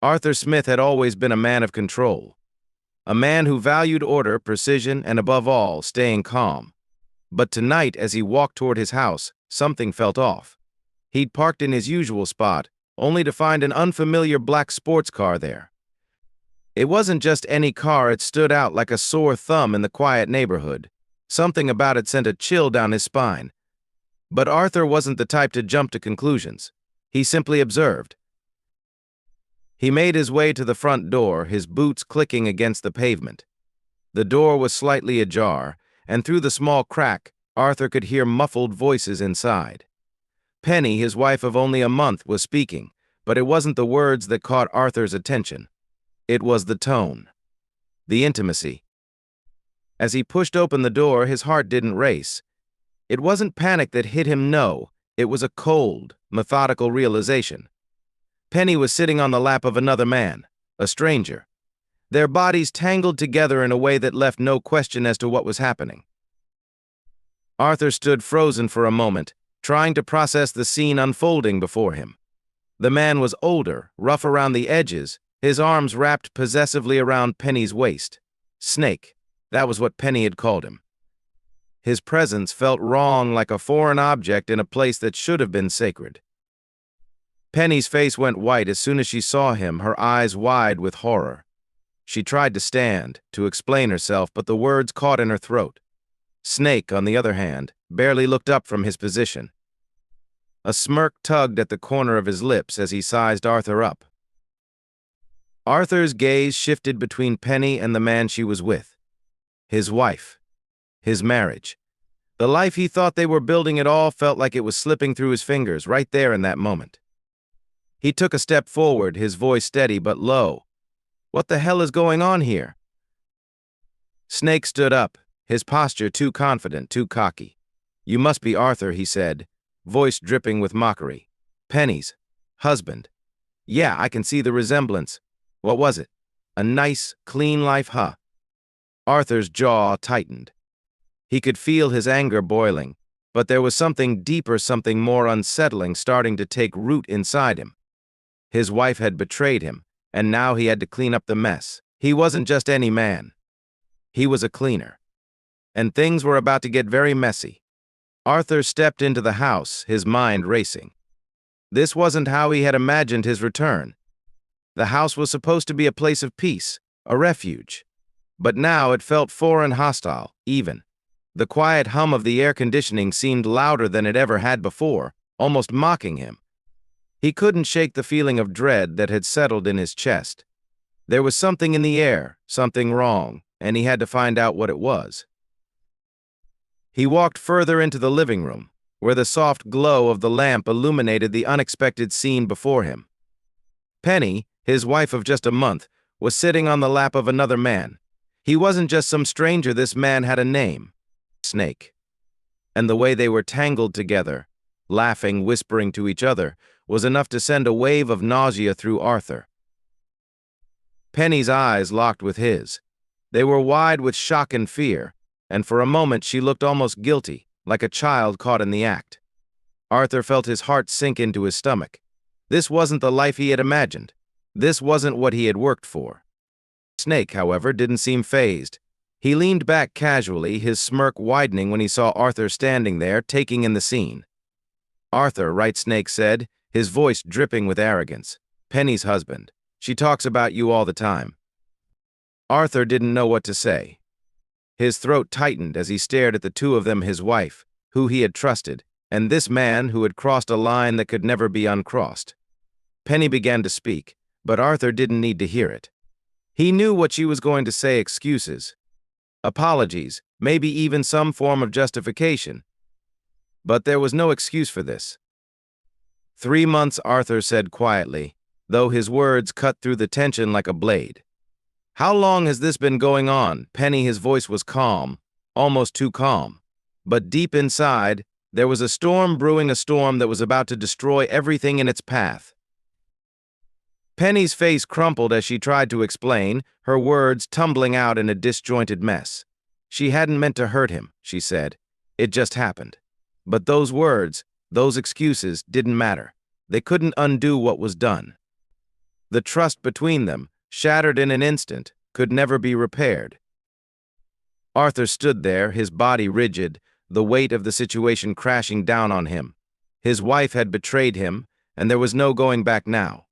Arthur Smith had always been a man of control, a man who valued order, precision, and above all, staying calm. But tonight, as he walked toward his house, something felt off. He'd parked in his usual spot, only to find an unfamiliar black sports car there. It wasn't just any car, it stood out like a sore thumb in the quiet neighborhood. Something about it sent a chill down his spine. But Arthur wasn't the type to jump to conclusions. He simply observed. He made his way to the front door, his boots clicking against the pavement. The door was slightly ajar, and through the small crack, Arthur could hear muffled voices inside. Penny, his wife of only a month, was speaking, but it wasn't the words that caught Arthur's attention. It was the tone, the intimacy. As he pushed open the door, his heart didn't race. It wasn't panic that hit him, no. It was a cold, methodical realization. Penny was sitting on the lap of another man, a stranger. Their bodies tangled together in a way that left no question as to what was happening. Arthur stood frozen for a moment, trying to process the scene unfolding before him. The man was older, rough around the edges, his arms wrapped possessively around Penny's waist. Snake, that was what Penny had called him. His presence felt wrong, like a foreign object in a place that should have been sacred. Penny's face went white as soon as she saw him, her eyes wide with horror. She tried to stand, to explain herself, but the words caught in her throat. Snake, on the other hand, barely looked up from his position. A smirk tugged at the corner of his lips as he sized Arthur up. Arthur's gaze shifted between Penny and the man she was with. His wife. His marriage. The life he thought they were building, it all felt like it was slipping through his fingers right there in that moment. He took a step forward, his voice steady but low. What the hell is going on here? Snake stood up, his posture too confident, too cocky. You must be Arthur, he said, voice dripping with mockery. Penny's husband. Yeah, I can see the resemblance. What was it? A nice, clean life, huh? Arthur's jaw tightened. He could feel his anger boiling, but there was something deeper, something more unsettling starting to take root inside him. His wife had betrayed him, and now he had to clean up the mess. He wasn't just any man. He was a cleaner. And things were about to get very messy. Arthur stepped into the house, his mind racing. This wasn't how he had imagined his return. The house was supposed to be a place of peace, a refuge. But now it felt foreign, hostile, even. The quiet hum of the air conditioning seemed louder than it ever had before, almost mocking him. He couldn't shake the feeling of dread that had settled in his chest. There was something in the air, something wrong, and he had to find out what it was. He walked further into the living room, where the soft glow of the lamp illuminated the unexpected scene before him. Penny, his wife of just a month, was sitting on the lap of another man. He wasn't just some stranger, this man had a name. Snake. And the way they were tangled together, laughing, whispering to each other, was enough to send a wave of nausea through Arthur. Penny's eyes locked with his. They were wide with shock and fear, and for a moment she looked almost guilty, like a child caught in the act. Arthur felt his heart sink into his stomach. This wasn't the life he had imagined. This wasn't what he had worked for. Snake, however, didn't seem fazed. He leaned back casually, his smirk widening when he saw Arthur standing there, taking in the scene. Arthur, right, Snake said, his voice dripping with arrogance. Penny's husband. She talks about you all the time. Arthur didn't know what to say. His throat tightened as he stared at the two of them, his wife, who he had trusted, and this man who had crossed a line that could never be uncrossed. Penny began to speak, but Arthur didn't need to hear it. He knew what she was going to say, excuses, apologies, maybe even some form of justification. But there was no excuse for this. 3 months, Arthur said quietly, though his words cut through the tension like a blade. How long has this been going on? Penny, his voice was calm, almost too calm. But deep inside, there was a storm brewing, a storm that was about to destroy everything in its path. Penny's face crumpled as she tried to explain, her words tumbling out in a disjointed mess. She hadn't meant to hurt him, she said. It just happened. But those words, those excuses, didn't matter. They couldn't undo what was done. The trust between them, shattered in an instant, could never be repaired. Arthur stood there, his body rigid, the weight of the situation crashing down on him. His wife had betrayed him, and there was no going back now.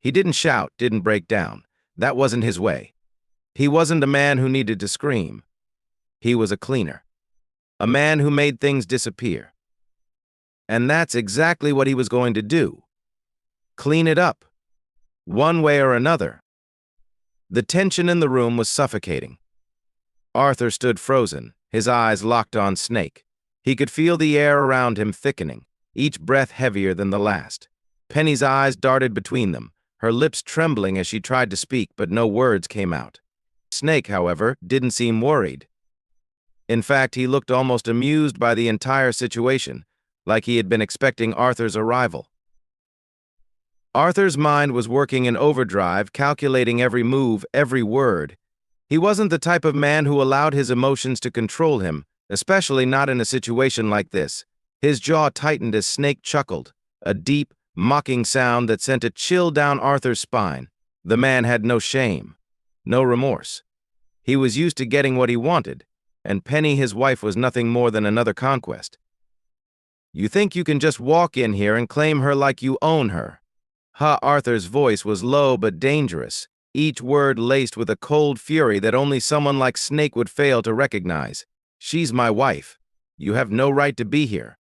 He didn't shout, didn't break down. That wasn't his way. He wasn't a man who needed to scream. He was a cleaner. A man who made things disappear. And that's exactly what he was going to do. Clean it up. One way or another. The tension in the room was suffocating. Arthur stood frozen, his eyes locked on Snake. He could feel the air around him thickening, each breath heavier than the last. Penny's eyes darted between them, her lips trembling as she tried to speak, but no words came out. Snake, however, didn't seem worried. In fact, he looked almost amused by the entire situation, like he had been expecting Arthur's arrival. Arthur's mind was working in overdrive, calculating every move, every word. He wasn't the type of man who allowed his emotions to control him, especially not in a situation like this. His jaw tightened as Snake chuckled, a deep, mocking sound that sent a chill down Arthur's spine. The man had no shame, no remorse. He was used to getting what he wanted, and Penny, his wife, was nothing more than another conquest. You think you can just walk in here and claim her like you own her? Arthur's voice was low but dangerous, each word laced with a cold fury that only someone like Snake would fail to recognize. She's my wife. You have no right to be here.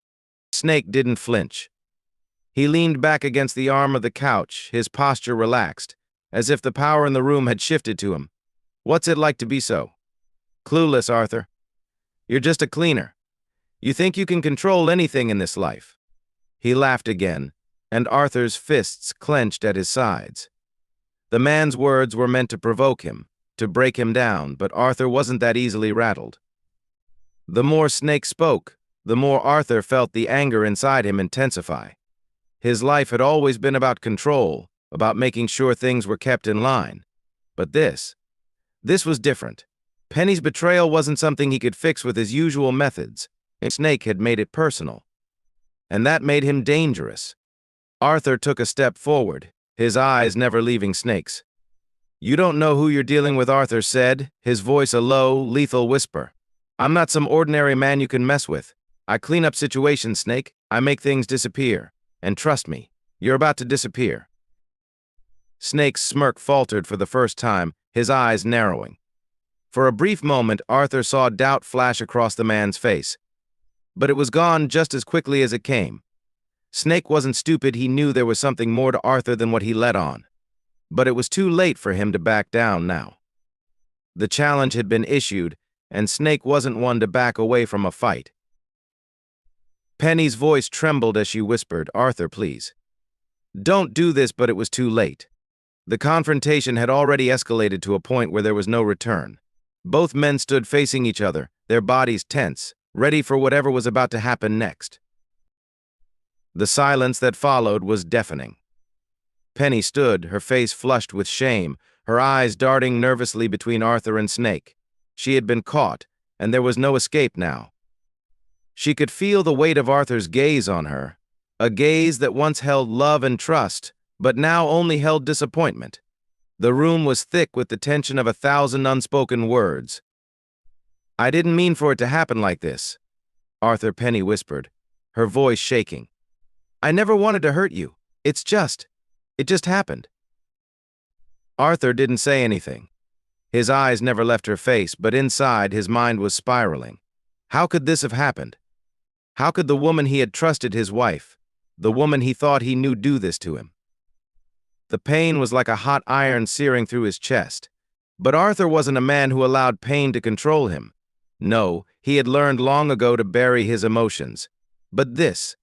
Snake didn't flinch. He leaned back against the arm of the couch, his posture relaxed, as if the power in the room had shifted to him. What's it like to be so clueless, Arthur? You're just a cleaner. You think you can control anything in this life. He laughed again, and Arthur's fists clenched at his sides. The man's words were meant to provoke him, to break him down, but Arthur wasn't that easily rattled. The more Snake spoke, the more Arthur felt the anger inside him intensify. His life had always been about control, about making sure things were kept in line. But this was different. Penny's betrayal wasn't something he could fix with his usual methods. Snake had made it personal. And that made him dangerous. Arthur took a step forward, his eyes never leaving Snake's. You don't know who you're dealing with, Arthur said, his voice a low, lethal whisper. I'm not some ordinary man you can mess with. I clean up situations, Snake. I make things disappear. And trust me, you're about to disappear. Snake's smirk faltered for the first time, his eyes narrowing. For a brief moment, Arthur saw doubt flash across the man's face. But it was gone just as quickly as it came. Snake wasn't stupid, he knew there was something more to Arthur than what he let on. But it was too late for him to back down now. The challenge had been issued, and Snake wasn't one to back away from a fight. Penny's voice trembled as she whispered, Arthur, please. Don't do this, but it was too late. The confrontation had already escalated to a point where there was no return. Both men stood facing each other, their bodies tense, ready for whatever was about to happen next. The silence that followed was deafening. Penny stood, her face flushed with shame, her eyes darting nervously between Arthur and Snake. She had been caught, and there was no escape now. She could feel the weight of Arthur's gaze on her, a gaze that once held love and trust, but now only held disappointment. The room was thick with the tension of 1,000 unspoken words. I didn't mean for it to happen like this, Arthur, Penny whispered, her voice shaking. I never wanted to hurt you. It just happened. Arthur didn't say anything. His eyes never left her face, but inside his mind was spiraling. How could this have happened? How could the woman he had trusted, his wife, the woman he thought he knew, do this to him? The pain was like a hot iron searing through his chest. But Arthur wasn't a man who allowed pain to control him. No, he had learned long ago to bury his emotions. But this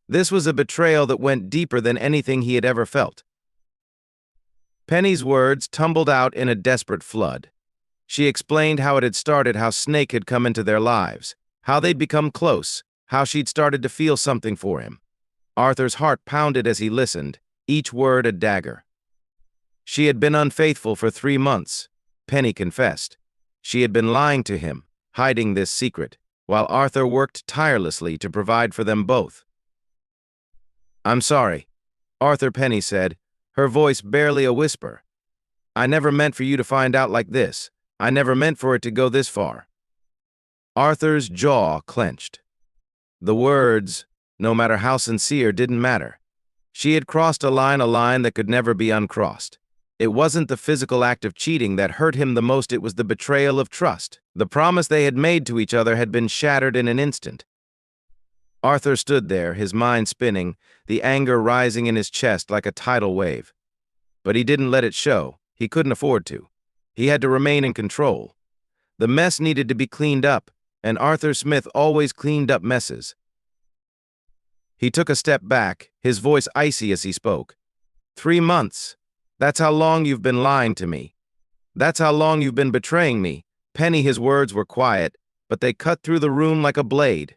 was a betrayal that went deeper than anything he had ever felt. Penny's words tumbled out in a desperate flood. She explained how it had started, how Snake had come into their lives, how they'd become close, how she'd started to feel something for him. Arthur's heart pounded as he listened, each word a dagger. She had been unfaithful for 3 months, Penny confessed. She had been lying to him, hiding this secret, while Arthur worked tirelessly to provide for them both. I'm sorry, Arthur, Penny said, her voice barely a whisper. "I never meant for you to find out like this. I never meant for it to go this far." Arthur's jaw clenched. The words, no matter how sincere, didn't matter. She had crossed a line that could never be uncrossed. It wasn't the physical act of cheating that hurt him the most, it was the betrayal of trust. The promise they had made to each other had been shattered in an instant. Arthur stood there, his mind spinning, the anger rising in his chest like a tidal wave. But he didn't let it show. He couldn't afford to. He had to remain in control. The mess needed to be cleaned up, and Arthur Smith always cleaned up messes. He took a step back, his voice icy as he spoke. 3 months. That's how long you've been lying to me. That's how long you've been betraying me. Penny, his words were quiet, but they cut through the room like a blade.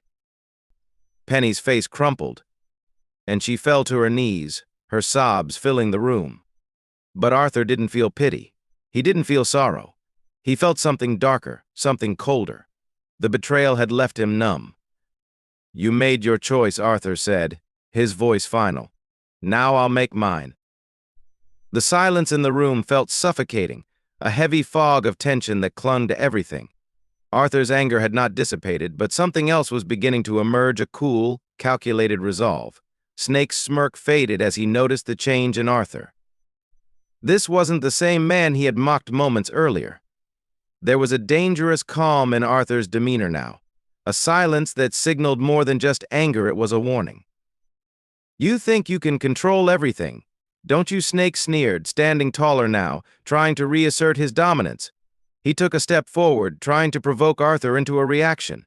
Penny's face crumpled, and she fell to her knees, her sobs filling the room. But Arthur didn't feel pity. He didn't feel sorrow. He felt something darker, something colder. The betrayal had left him numb. "You made your choice," Arthur said, his voice final. "Now I'll make mine." The silence in the room felt suffocating, a heavy fog of tension that clung to everything. Arthur's anger had not dissipated, but something else was beginning to emerge, a cool, calculated resolve. Snake's smirk faded as he noticed the change in Arthur. This wasn't the same man he had mocked moments earlier. There was a dangerous calm in Arthur's demeanor now, a silence that signaled more than just anger, it was a warning. "You think you can control everything, don't you?" Snake sneered, standing taller now, trying to reassert his dominance. He took a step forward, trying to provoke Arthur into a reaction.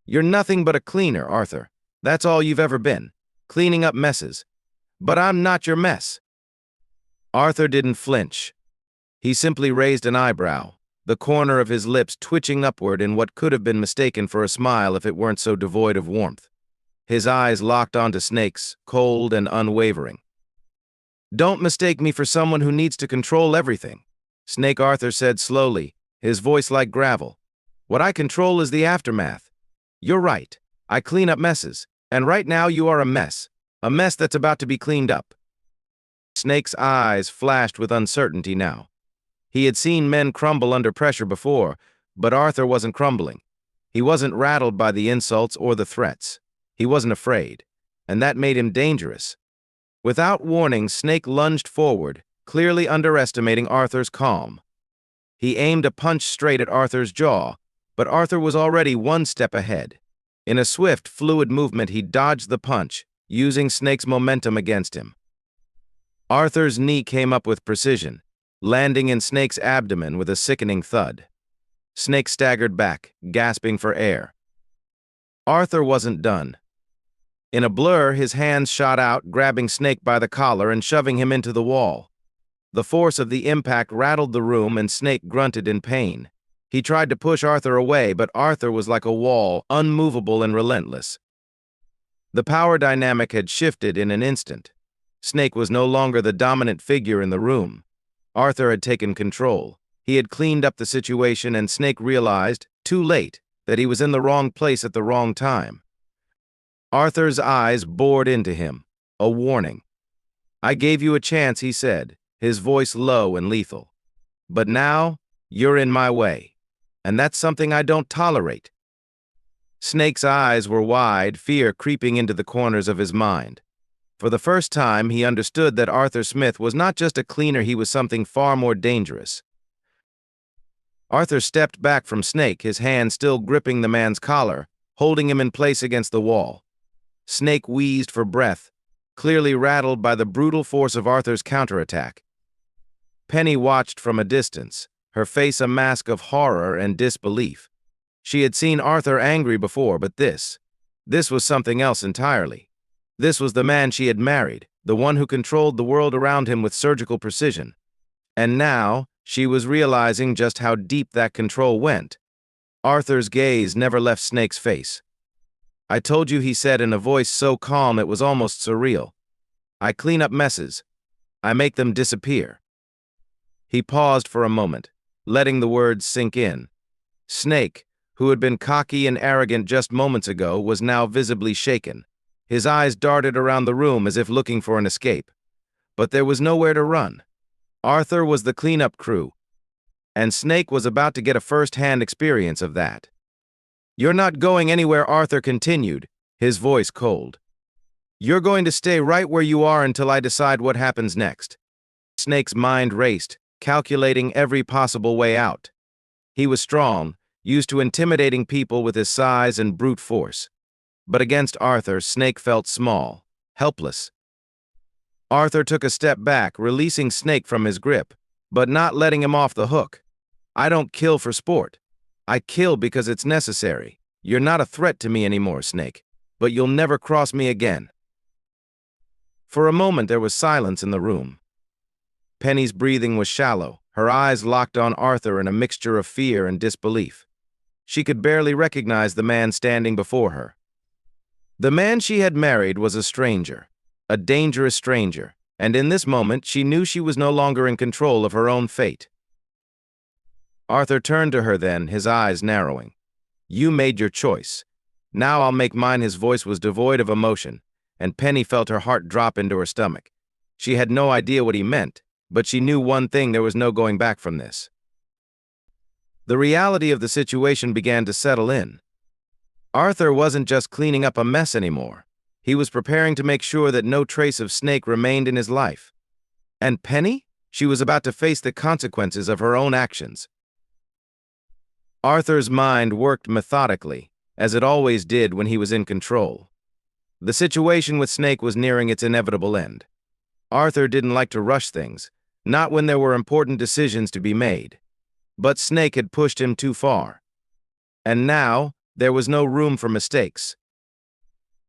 "You're nothing but a cleaner, Arthur. That's all you've ever been, cleaning up messes. But I'm not your mess." Arthur didn't flinch. He simply raised an eyebrow, the corner of his lips twitching upward in what could have been mistaken for a smile if it weren't so devoid of warmth. His eyes locked onto Snake's, cold and unwavering. "Don't mistake me for someone who needs to control everything," Snake, Arthur said slowly, his voice like gravel. "What I control is the aftermath. You're right. I clean up messes, and right now you are a mess that's about to be cleaned up." Snake's eyes flashed with uncertainty now. He had seen men crumble under pressure before, but Arthur wasn't crumbling. He wasn't rattled by the insults or the threats. He wasn't afraid, and that made him dangerous. Without warning, Snake lunged forward, clearly underestimating Arthur's calm. He aimed a punch straight at Arthur's jaw, but Arthur was already one step ahead. In a swift, fluid movement, he dodged the punch, using Snake's momentum against him. Arthur's knee came up with precision, landing in Snake's abdomen with a sickening thud. Snake staggered back, gasping for air. Arthur wasn't done. In a blur, his hands shot out, grabbing Snake by the collar and shoving him into the wall. The force of the impact rattled the room, and Snake grunted in pain. He tried to push Arthur away, but Arthur was like a wall, unmovable and relentless. The power dynamic had shifted in an instant. Snake was no longer the dominant figure in the room. Arthur had taken control. He had cleaned up the situation, and Snake realized, too late, that he was in the wrong place at the wrong time. Arthur's eyes bored into him, a warning. "I gave you a chance," he said, his voice low and lethal. "But now, you're in my way, and that's something I don't tolerate." Snake's eyes were wide, fear creeping into the corners of his mind. For the first time, he understood that Arthur Smith was not just a cleaner, he was something far more dangerous. Arthur stepped back from Snake, his hand still gripping the man's collar, holding him in place against the wall. Snake wheezed for breath, clearly rattled by the brutal force of Arthur's counterattack. Penny watched from a distance, her face a mask of horror and disbelief. She had seen Arthur angry before, but this was something else entirely. This was the man she had married, the one who controlled the world around him with surgical precision. And now, she was realizing just how deep that control went. Arthur's gaze never left Snake's face. "I told you," he said in a voice so calm it was almost surreal. "I clean up messes. I make them disappear." He paused for a moment, letting the words sink in. Snake, who had been cocky and arrogant just moments ago, was now visibly shaken. His eyes darted around the room as if looking for an escape. but there was nowhere to run. Arthur was the cleanup crew, and Snake was about to get a first-hand experience of that. "You're not going anywhere," Arthur continued, his voice cold. "You're going to stay right where you are until I decide what happens next." Snake's mind raced, calculating every possible way out. He was strong, used to intimidating people with his size and brute force. But against Arthur, Snake felt small, helpless. Arthur took a step back, releasing Snake from his grip, but not letting him off the hook. "I don't kill for sport. I kill because it's necessary. You're not a threat to me anymore, Snake, but you'll never cross me again." For a moment, there was silence in the room. Penny's breathing was shallow, her eyes locked on Arthur in a mixture of fear and disbelief. She could barely recognize the man standing before her. The man she had married was a stranger, a dangerous stranger, and in this moment she knew she was no longer in control of her own fate. Arthur turned to her then, his eyes narrowing. "You made your choice. Now I'll make mine." His voice was devoid of emotion, and Penny felt her heart drop into her stomach. She had no idea what he meant, but she knew one thing: there was no going back from this. The reality of the situation began to settle in. Arthur wasn't just cleaning up a mess anymore. He was preparing to make sure that no trace of Snake remained in his life. And Penny? She was about to face the consequences of her own actions. Arthur's mind worked methodically, as it always did when he was in control. The situation with Snake was nearing its inevitable end. Arthur didn't like to rush things, not when there were important decisions to be made. But Snake had pushed him too far. And now, there was no room for mistakes.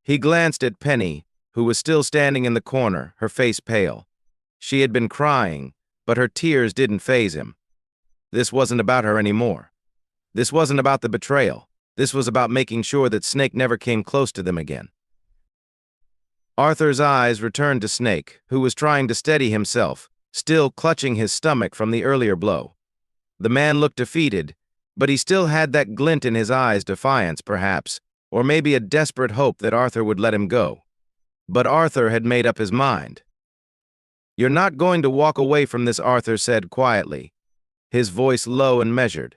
He glanced at Penny, who was still standing in the corner, her face pale. She had been crying, but her tears didn't faze him. This wasn't about her anymore. This wasn't about the betrayal. This was about making sure that Snake never came close to them again. Arthur's eyes returned to Snake, who was trying to steady himself, still clutching his stomach from the earlier blow. The man looked defeated, but he still had that glint in his eyes, defiance perhaps, or maybe a desperate hope that Arthur would let him go. But Arthur had made up his mind. "You're not going to walk away from this," Arthur said quietly, his voice low and measured.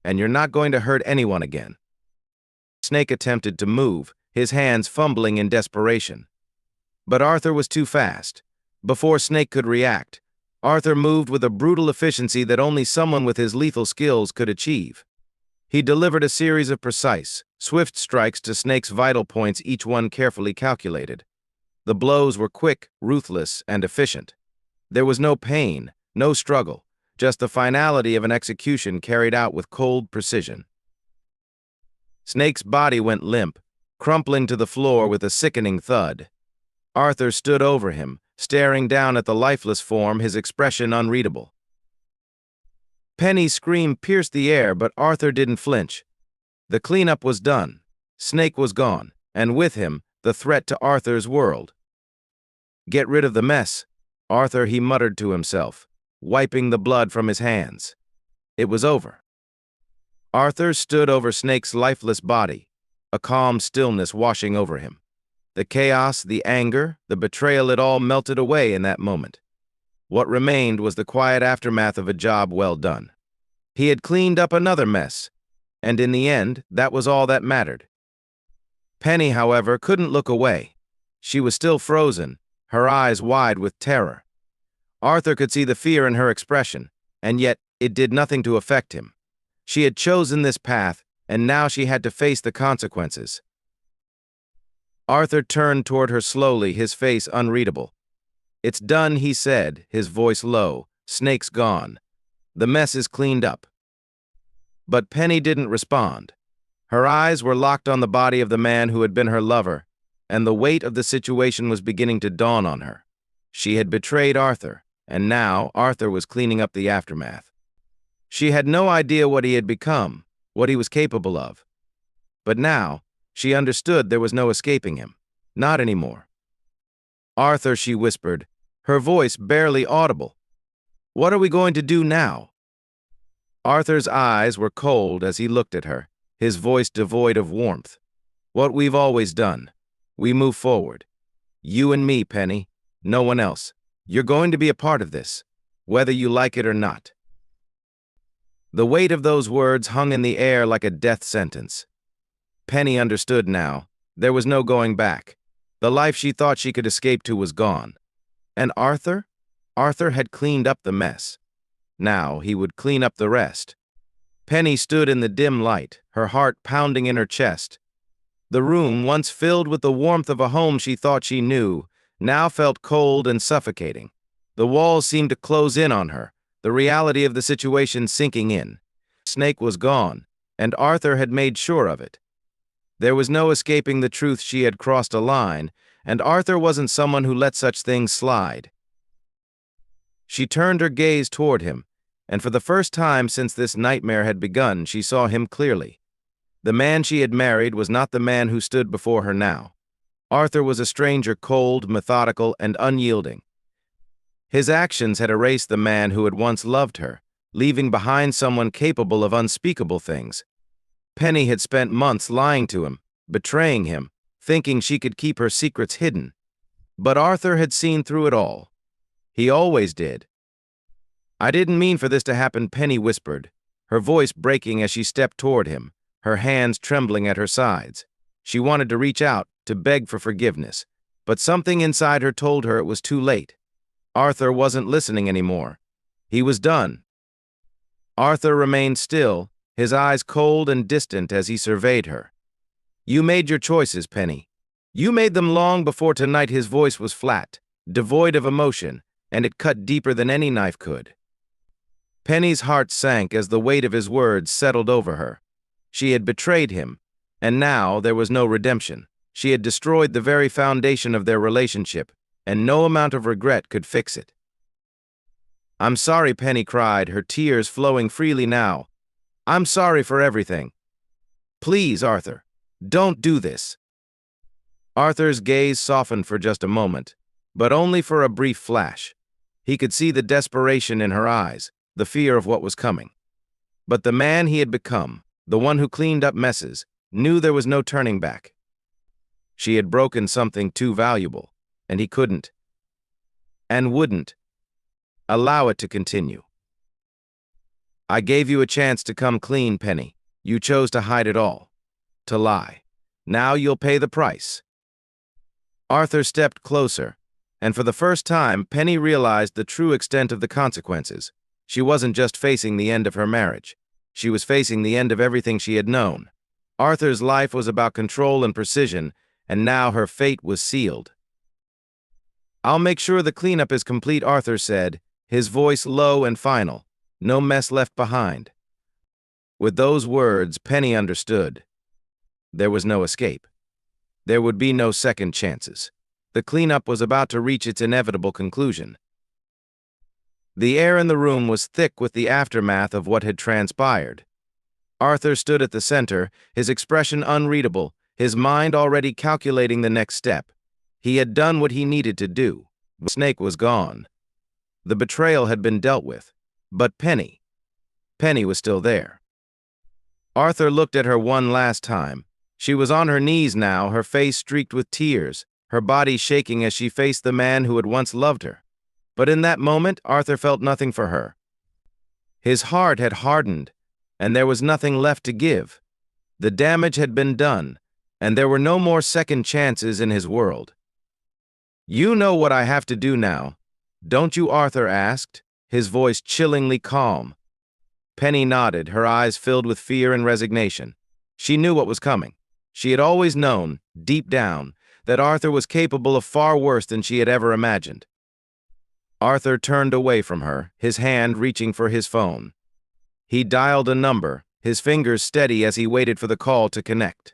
"And you're not going to hurt anyone again." Snake attempted to move, his hands fumbling in desperation. But Arthur was too fast. Before Snake could react, Arthur moved with a brutal efficiency that only someone with his lethal skills could achieve. He delivered a series of precise, swift strikes to Snake's vital points, each one carefully calculated. The blows were quick, ruthless, and efficient. There was no pain, no struggle, just the finality of an execution carried out with cold precision. Snake's body went limp, crumpling to the floor with a sickening thud. Arthur stood over him, staring down at the lifeless form, his expression unreadable. Penny's scream pierced the air, but Arthur didn't flinch. The cleanup was done. Snake was gone, and with him, the threat to Arthur's world. "Get rid of the mess, Arthur," he muttered to himself, wiping the blood from his hands. It was over. Arthur stood over Snake's lifeless body, a calm stillness washing over him. The chaos, the anger, the betrayal, it all melted away in that moment. What remained was the quiet aftermath of a job well done. He had cleaned up another mess, and in the end, that was all that mattered. Penny, however, couldn't look away. She was still frozen, her eyes wide with terror. Arthur could see the fear in her expression, and yet it did nothing to affect him. She had chosen this path, and now she had to face the consequences. Arthur turned toward her slowly, his face unreadable. "It's done," he said, his voice low. "Snake's gone. The mess is cleaned up." But Penny didn't respond. Her eyes were locked on the body of the man who had been her lover, and the weight of the situation was beginning to dawn on her. She had betrayed Arthur, and now Arthur was cleaning up the aftermath. She had no idea what he had become, what he was capable of. But now, she understood there was no escaping him. Not anymore. "Arthur," she whispered, her voice barely audible. "What are we going to do now?" Arthur's eyes were cold as he looked at her, his voice devoid of warmth. "What we've always done. We move forward. You and me, Penny. No one else. You're going to be a part of this, whether you like it or not." The weight of those words hung in the air like a death sentence. Penny understood now. There was no going back. The life she thought she could escape to was gone. And Arthur? Arthur had cleaned up the mess. Now he would clean up the rest. Penny stood in the dim light, her heart pounding in her chest. The room, once filled with the warmth of a home she thought she knew, now felt cold and suffocating. The walls seemed to close in on her, the reality of the situation sinking in. Snake was gone, and Arthur had made sure of it. There was no escaping the truth. She had crossed a line, and Arthur wasn't someone who let such things slide. She turned her gaze toward him, and for the first time since this nightmare had begun, she saw him clearly. The man she had married was not the man who stood before her now. Arthur was a stranger, cold, methodical, and unyielding. His actions had erased the man who had once loved her, leaving behind someone capable of unspeakable things. Penny had spent months lying to him, betraying him, thinking she could keep her secrets hidden. But Arthur had seen through it all. He always did. "I didn't mean for this to happen," Penny whispered, her voice breaking as she stepped toward him, her hands trembling at her sides. She wanted to reach out, to beg for forgiveness, but something inside her told her it was too late. Arthur wasn't listening anymore. He was done. Arthur remained still, his eyes cold and distant as he surveyed her. "You made your choices, Penny. You made them long before tonight." His voice was flat, devoid of emotion, and it cut deeper than any knife could. Penny's heart sank as the weight of his words settled over her. She had betrayed him, and now there was no redemption. She had destroyed the very foundation of their relationship, and no amount of regret could fix it. "I'm sorry," Penny cried, her tears flowing freely now. "I'm sorry for everything. Please, Arthur, don't do this." Arthur's gaze softened for just a moment, but only for a brief flash. He could see the desperation in her eyes, the fear of what was coming. But the man he had become, the one who cleaned up messes, knew there was no turning back. She had broken something too valuable, and he couldn't, and wouldn't, allow it to continue. "I gave you a chance to come clean, Penny. You chose to hide it all, to lie. Now you'll pay the price." Arthur stepped closer, and for the first time, Penny realized the true extent of the consequences. She wasn't just facing the end of her marriage. She was facing the end of everything she had known. Arthur's life was about control and precision, and now her fate was sealed. "I'll make sure the cleanup is complete," Arthur said, his voice low and final. "No mess left behind." With those words, Penny understood. There was no escape. There would be no second chances. The cleanup was about to reach its inevitable conclusion. The air in the room was thick with the aftermath of what had transpired. Arthur stood at the center, his expression unreadable, his mind already calculating the next step. He had done what he needed to do. The snake was gone. The betrayal had been dealt with. But Penny was still there. Arthur looked at her one last time. She was on her knees now, her face streaked with tears, her body shaking as she faced the man who had once loved her. But in that moment, Arthur felt nothing for her. His heart had hardened, and there was nothing left to give. The damage had been done, and there were no more second chances in his world. "You know what I have to do now, don't you?" Arthur asked, his voice chillingly calm. Penny nodded, her eyes filled with fear and resignation. She knew what was coming. She had always known, deep down, that Arthur was capable of far worse than she had ever imagined. Arthur turned away from her, his hand reaching for his phone. He dialed a number, his fingers steady as he waited for the call to connect.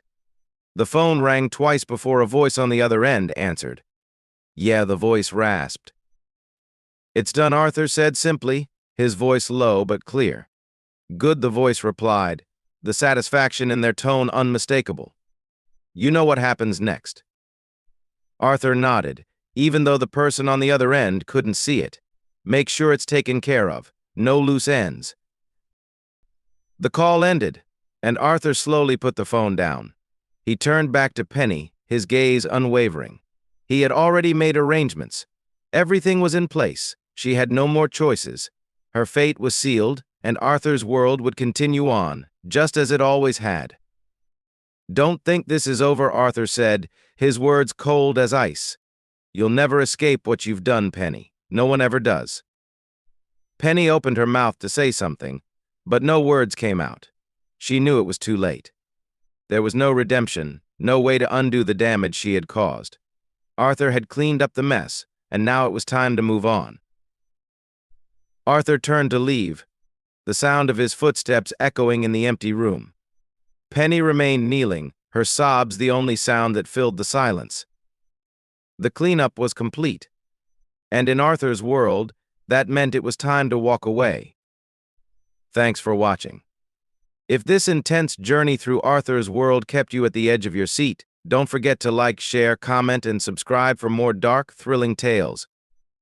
The phone rang twice before a voice on the other end answered. Yeah, the voice rasped. "It's done," Arthur said simply, his voice low but clear. "Good," the voice replied, the satisfaction in their tone unmistakable. "You know what happens next." Arthur nodded, even though the person on the other end couldn't see it. "Make sure it's taken care of. No loose ends." The call ended, and Arthur slowly put the phone down. He turned back to Penny, his gaze unwavering. He had already made arrangements. Everything was in place. She had no more choices. Her fate was sealed, and Arthur's world would continue on, just as it always had. "Don't think this is over," Arthur said, his words cold as ice. "You'll never escape what you've done, Penny. No one ever does." Penny opened her mouth to say something, but no words came out. She knew it was too late. There was no redemption, no way to undo the damage she had caused. Arthur had cleaned up the mess, and now it was time to move on. Arthur turned to leave, the sound of his footsteps echoing in the empty room. Penny remained kneeling, her sobs the only sound that filled the silence. The cleanup was complete, and in Arthur's world, that meant it was time to walk away. Thanks for watching. If this intense journey through Arthur's world kept you at the edge of your seat, don't forget to like, share, comment, and subscribe for more dark, thrilling tales.